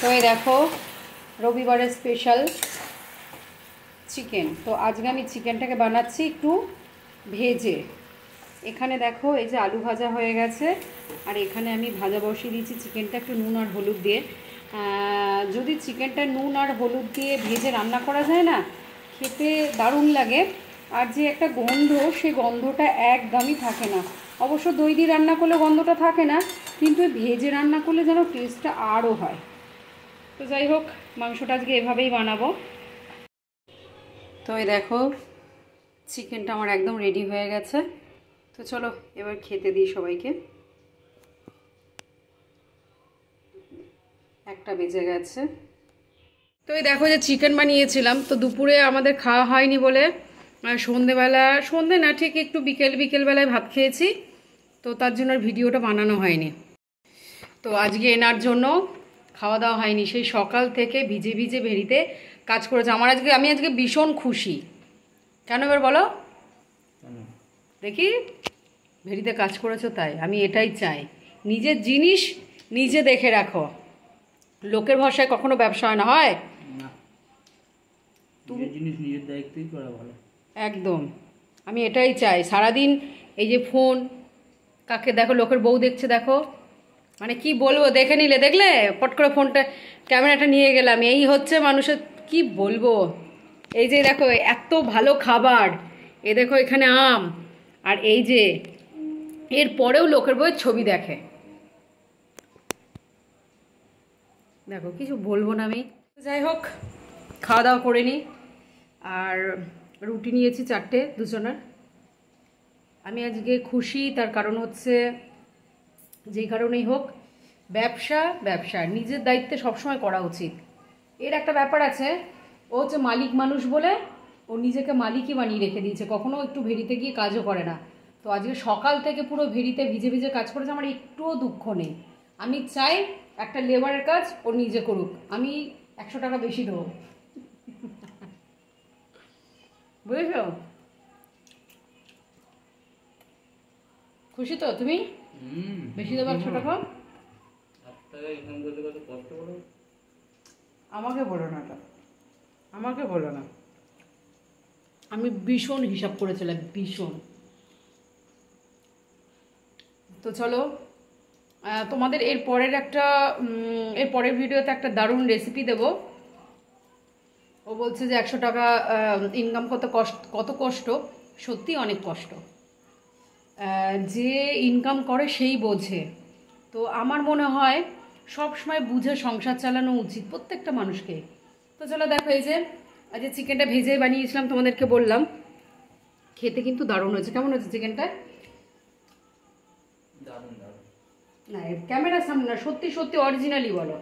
তো এই দেখো রবিবারের স্পেশাল চিকেন। তো আজকে আমি চিকেনটাকে বানাচ্ছি একটু ভেজে। এখানে দেখো এই যে আলু ভাজা হয়ে গেছে, আর এখানে আমি ভাজা বসিয়ে দিয়েছি চিকেনটা একটু নুন আর হলুদ দিয়ে। যদি চিকেনটা নুন আর হলুদ দিয়ে ভেজে রান্না করা যায় না, খেতে দারুণ লাগে। আর যে একটা গন্ধ, সেই গন্ধটা একদমই থাকে না। অবশ্য দই দিয়ে রান্না করলে গন্ধটা থাকে না, কিন্তু ভেজে রান্না করলে যেন টেস্টটা আরও হয়। তো যাই হোক, মাংসটা আজকে এভাবেই বানাবো। তো এই দেখো চিকেনটা আমার একদম রেডি হয়ে গেছে। তো চলো এবার খেতে দিই সবাইকে। একটা বেজে গেছে। তো এই দেখো যে চিকেন বানিয়েছিলাম, তো দুপুরে আমাদের খাওয়া হয়নি বলে সন্ধে না, ঠিক একটু বিকেলবেলায় ভাত খেয়েছি, তো তার জন্য আর ভিডিওটা বানানো হয়নি। তো আজকে এনার জন্য খাওয়া দাওয়া হয়নি, সেই সকাল থেকে ভিজে ভিজে ভেরিতে কাজ করেছে। আমি আজকে ভীষণ খুশি। কেন এবার বলো দেখি? ভেরিতে কাজ করেছো তাই। আমি এটাই চাই, নিজের জিনিস নিজে দেখে রাখো। লোকের ভরসায় কখনো ব্যবসা হয় না, হয় না। নিজের জিনিস নিজের দায়িত্বই করা ভালো। একদম, আমি এটাই চাই। সারাদিন এই যে ফোন, কাকে দেখো, লোকের বউ দেখছে দেখো, মানে কি বলবো, দেখলে পট করে ফোনটা ক্যামেরাটা নিয়ে গেলাম, এই হচ্ছে মানুষের, কি বলবো। এই যে দেখো এত ভালো খাবার, এ দেখো এখানে আম, আর এই যে এর পরেও লোকের বউয়ের ছবি দেখে। দেখো কিছু বলবো না আমি। যাই হোক, খাওয়া দাওয়া করে নিই। আর রুটি নিয়েছি 4টে দুজনের। আমি আজকে খুশি, তার কারণ হচ্ছে, যেই কারণেই হোক, ব্যবসা নিজের দায়িত্বে সবসময় করা উচিত। এর একটা ব্যাপার আছে, ও হচ্ছে মালিক মানুষ বলে ও নিজেকে মালিকই বানিয়ে রেখে দিয়েছে, কখনো একটু ভেরিতে গিয়ে কাজও করে না। তো আজকে সকাল থেকে পুরো ভেরিতে ভিজে ভিজে কাজ করেছে, আমার একটুও দুঃখ নেই। আমি চাই একটা লেবারের কাজ ও নিজে করুক, আমি 100 টাকা বেশি দেবো। বুঝেছ? খুশি তো তুমি? বেশি দেবো 100 টাকা। আমাকে বলো না, আমাকে বলো না। আমি ভীষণ হিসাব করেছিলাম, ভীষণ। তো চলো, তোমাদের এর পরের ভিডিওতে একটা দারুণ রেসিপি দেব। ও বলছে যে 100 টাকা ইনকাম কত কষ্ট, সত্যি অনেক কষ্ট। যে ইনকাম করে সেই বোঝে। তো আমার মনে হয় সব সময় বুঝে সংসার চালানো উচিত প্রত্যেকটা মানুষকে। তো চলো দেখো, এই যে আজ চিকেনটা ভেজে বানিয়েছিলাম, তোমাদেরকে বললাম, খেতে কিন্তু দারুণ হয়েছে। কেমন হয়েছে চিকেনটা? দারুণ দারুণ। না, ক্যামেরার সামনে না, সত্যি সত্যি অরিজিনালি বলো।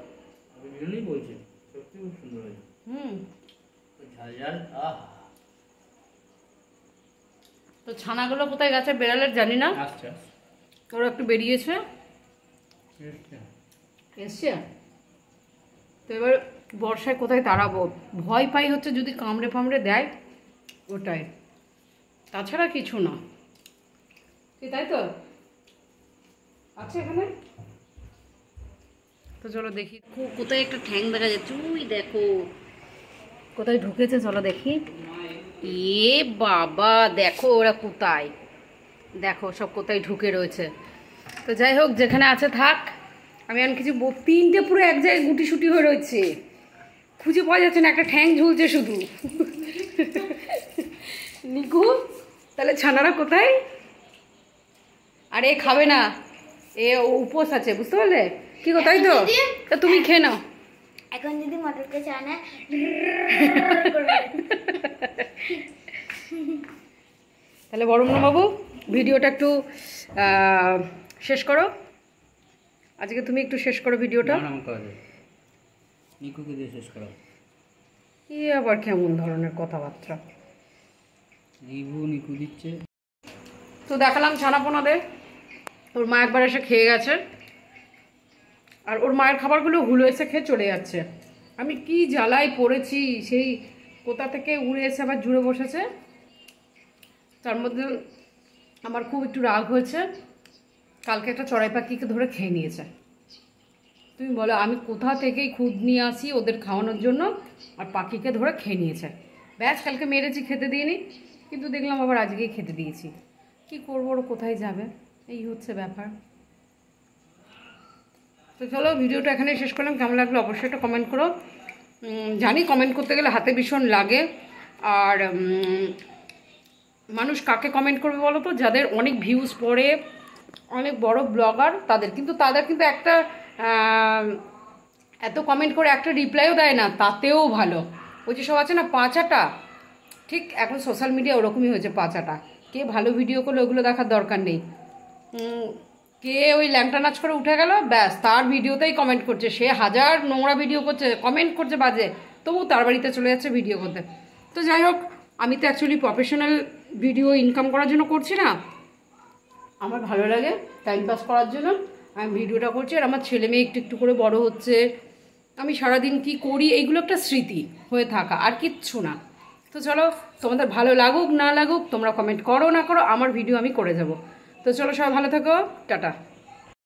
অরিজিনালি বলছি, সত্যি খুব সুন্দর হয়েছে। ঝাল ঝাল। তো ছানাগুলো কোথায় গেছে বেড়ালের জানি না, ওরা একটু বেরিয়েছে, এসছে। তো এবার বর্ষায় কোথায় তাড়াবো, ভয় পাই হচ্ছে যদি কামড়ে ফামড়ে দেয়, ওটাই, তাছাড়া কিছু না। কি তাই তো আছে এখানে? তো চলো দেখি কোথায় একটা ঠ্যাং দেখা যাচ্ছে, ওই দেখো কোথায় ঢুকেছে, চলো দেখি। এ বাবা, দেখো ওরা কোথায়, দেখো সব কোথায় ঢুকে রয়েছে। তো যাই হোক, যেখানে আছে থাক, আমি আর কিছু। 3টে পুরো এক জায়গায় গুটি সুটি হয়ে রয়েছে, খুঁজে পাওয়া যাচ্ছে না, একটা ঠ্যাং ঝুলছে শুধু। নিকু, তাহলে ছানারা কোথায়? আর এ খাবে না, এ উপোস আছে, বুঝতে পারলে? কি গো, তাই তো? তা তুমি খেয়ে নাও এখন। যদি মটরকে চায় না, তাহলে বরুণ বাবু ভিডিওটা একটু শেষ করো। আজকে তুমি একটু শেষ করো ভিডিওটা। নিকুকে দিয়ে শেষ করো। কি আবার কেমন ধরনের কথাবার্তা, নিকু দিচ্ছে। তো দেখালাম ছানাপোনাদের, ওর মা একবার এসে খেয়ে গেছে, আর ওর মায়ের খাবারগুলো হুলো এসে খেয়ে চলে যাচ্ছে। আমি কি জ্বালায় পড়েছি, সেই কোথা থেকে উড়ে এসে আবার জুড়ে বসেছে। তার মধ্যে আমার খুব একটু রাগ হয়েছে, কালকে একটা চড়াই পাখিকে ধরে খেয়ে নিয়েছে। তুমি বলো আমি কোথা থেকেই খুদ নিয়ে আসি ওদের খাওয়ানোর জন্য, আর পাখিকে ধরে খেয়ে নিয়েছে। ব্যাস কালকে মেরেছি, খেতে দিইনি, কিন্তু দেখলাম আবার আজকেই খেতে দিয়েছি। কি করবো, ওরা কোথায় যাবে, এই হচ্ছে ব্যাপার। তো চলো ভিডিওটা এখানে শেষ করলাম। কেমন লাগলো অবশ্যই একটা কমেন্ট করো। জানি কমেন্ট করতে গেলে হাতে ভীষণ লাগে, আর মানুষ কাকে কমেন্ট করবে বলো তো, যাদের অনেক ভিউজ পড়ে, অনেক বড় ব্লগার তাদের কিন্তু একটা এত কমেন্ট করে একটা রিপ্লাইও দেয় না, তাতেও ভালো। ওই যে সব আছে না পাঁচাটা, ঠিক এখন সোশ্যাল মিডিয়া ওরকমই হয়েছে পাঁচাটা। কে ভালো ভিডিও করলে ওগুলো দেখার দরকার নেই, কে ওই ল্যাংটা নাচ করে উঠে গেল ব্যাস তার ভিডিওতেই কমেন্ট করছে, সে হাজার নোংরা ভিডিও করছে, কমেন্ট করছে বাজে, তবু তার বাড়িতে চলে যাচ্ছে ভিডিও করতে। তো যাই হোক, আমি তো অ্যাকচুয়ালি প্রফেশনাল ভিডিও ইনকাম করার জন্য করছি না, আমার ভালো লাগে টাইম পাস করার জন্য আমি ভিডিওটা করছি। আর আমার ছেলে মেয়ে একটু একটু করে বড় হচ্ছে, আমি সারাদিন কি করি এইগুলো একটা স্মৃতি হয়ে থাকা, আর কিচ্ছু না। তো চলো, তোমাদের ভালো লাগুক না লাগুক, তোমরা কমেন্ট করো না করো, আমার ভিডিও আমি করে যাব। তো চলো সবাই ভালো থাকো, টাটা।